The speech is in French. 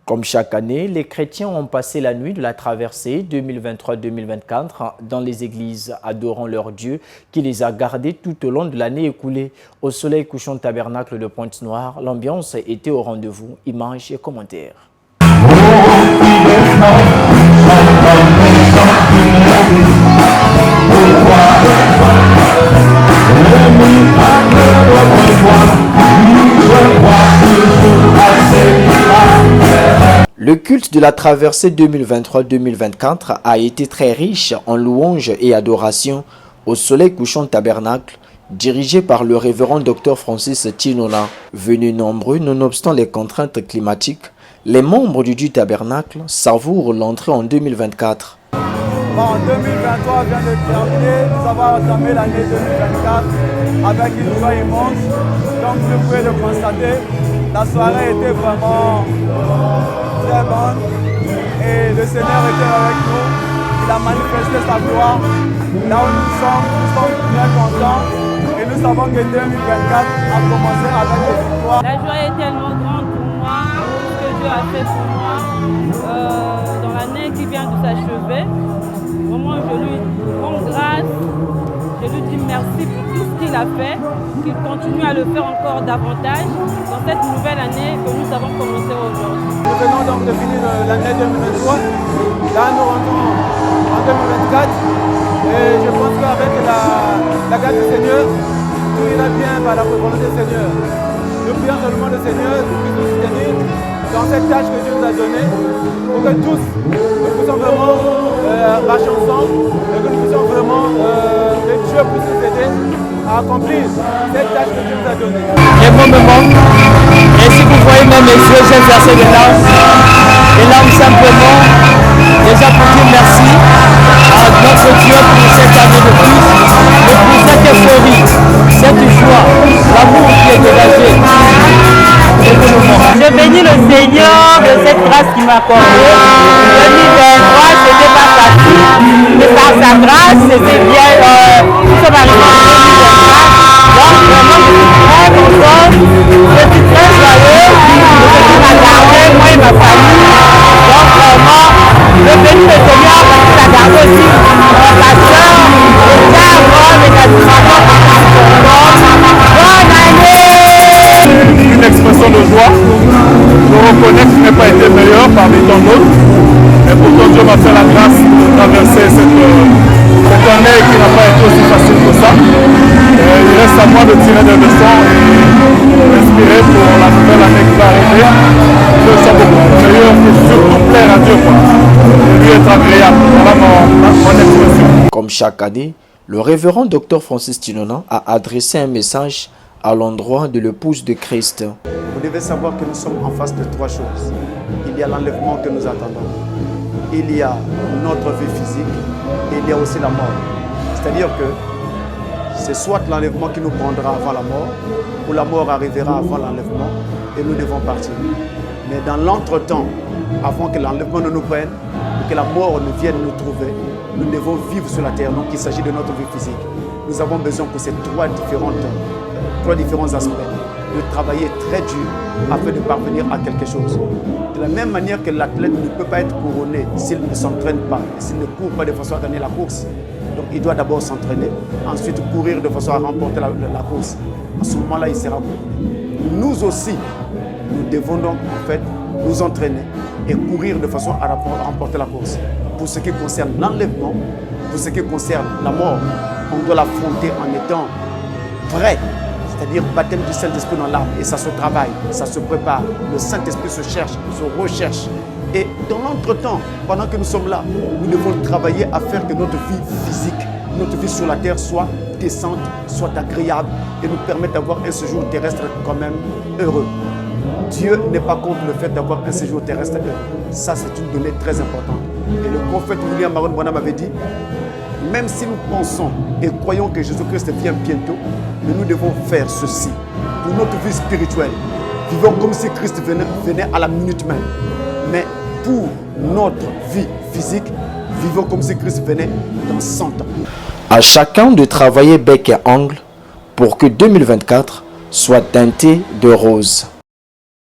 Comme chaque année, les chrétiens ont passé la nuit de la traversée 2023-2024 dans les églises, adorant leur Dieu qui les a gardés tout au long de l'année écoulée. Au soleil couchant tabernacle de Pointe-Noire, l'ambiance était au rendez-vous. Images et commentaires. Le culte de la traversée 2023-2024 a été très riche en louanges et adorations au soleil couchant tabernacle, dirigé par le révérend Dr Francis Tinona. Venus nombreux nonobstant les contraintes climatiques, les membres du tabernacle savourent l'entrée en 2024. Bon, 2023 vient de terminer, nous avons entamé l'année 2024 avec une joie immense. Comme vous pouvez le constater, la soirée était vraiment très bonne et le Seigneur était avec nous. Il a manifesté sa gloire. Là où nous sommes très contents et nous savons que 2024 a commencé avec des victoires. La joie est tellement grande pour moi, ce que Dieu a fait pour moi dans l'année qui vient de s'achever. Vraiment, je lui rends grâce, je lui dis merci pour tout ce qu'il a fait, qu'il continue à le faire encore davantage dans cette nouvelle année que nous avons commencé aujourd'hui. Nous venons donc de finir l'année 2023, là nous rentrons en 2024 et je pense qu'avec la grâce du Seigneur, tout ira bien par la volonté du Seigneur. Nous prions seulement le Seigneur pour qu'il nous soutenir dans cette tâche que Dieu nous a donnée, pour que tous nous puissions vraiment marcher ensemble et que nous puissions vraiment, que Dieu puisse nous aider à accomplir cette tâche que Dieu nous a donnée. Et bon moment, et si vous voyez même mes yeux, j'ai versé des larmes simplement, déjà pour dire merci à notre Dieu pour cette année de plus, et pour cette euphorie, cette joie, l'amour qui est dégagé. Je bénis le Seigneur de cette grâce qu'il m'a accordée. 2023, ce n'était pas facile, mais par sa grâce, c'était bien. Nous sommes arrivés en 2024. Donc vraiment, je suis très contente, je suis très joyeux de ce qu'il m'a gardé, moi et ma famille. Donc vraiment, je bénis le Seigneur parce qu'il a gardé aussi ma soeur, le diable, les animateurs, bonne année! Une expression de joie. Je reconnais que je n'ai pas été meilleur parmi tant d'autres, mais pourtant Dieu m'a fait la grâce de traverser cette année qui n'a pas été aussi facile que ça. Il reste à moi de tirer des leçons et respirer pour la nouvelle année qui va arriver. Je sois beaucoup meilleur et surtout plaire à Dieu. Et lui être agréable. Voilà mon expression. Comme chaque année, le révérend Dr Francis Tinona a adressé un message à l'endroit de l'épouse de Christ. Vous devez savoir que nous sommes en face de trois choses. Il y a l'enlèvement que nous attendons. Il y a notre vie physique et il y a aussi la mort. C'est-à-dire que c'est soit l'enlèvement qui nous prendra avant la mort ou la mort arrivera avant l'enlèvement et nous devons partir. Mais dans l'entretemps, avant que l'enlèvement ne nous prenne ou que la mort ne vienne nous trouver, nous devons vivre sur la terre. Donc il s'agit de notre vie physique. Nous avons besoin que ces trois différents aspects, de travailler très dur afin de parvenir à quelque chose. De la même manière que l'athlète ne peut pas être couronné s'il ne s'entraîne pas, s'il ne court pas de façon à gagner la course. Donc il doit d'abord s'entraîner, ensuite courir de façon à remporter la course. À ce moment-là, il sera couronné. Nous aussi, nous devons donc en fait nous entraîner et courir de façon à remporter la course. Pour ce qui concerne l'enlèvement, pour ce qui concerne la mort, on doit l'affronter en étant vrai. C'est-à-dire baptême du Saint-Esprit dans l'âme. Et ça se travaille, ça se prépare. Le Saint-Esprit se cherche, se recherche. Et dans l'entretemps, pendant que nous sommes là, nous devons travailler à faire que notre vie physique, notre vie sur la terre soit décente, soit agréable et nous permette d'avoir un séjour terrestre quand même heureux. Dieu n'est pas contre le fait d'avoir un séjour terrestre heureux. Ça, c'est une donnée très importante. Et le prophète William Marion Branham avait dit, même si nous pensons et croyons que Jésus-Christ vient bientôt, mais nous devons faire ceci pour notre vie spirituelle. Vivons comme si Christ venait à la minute même. Mais pour notre vie physique, vivons comme si Christ venait dans 100 ans. À chacun de travailler bec et ongle pour que 2024 soit teinté de rose.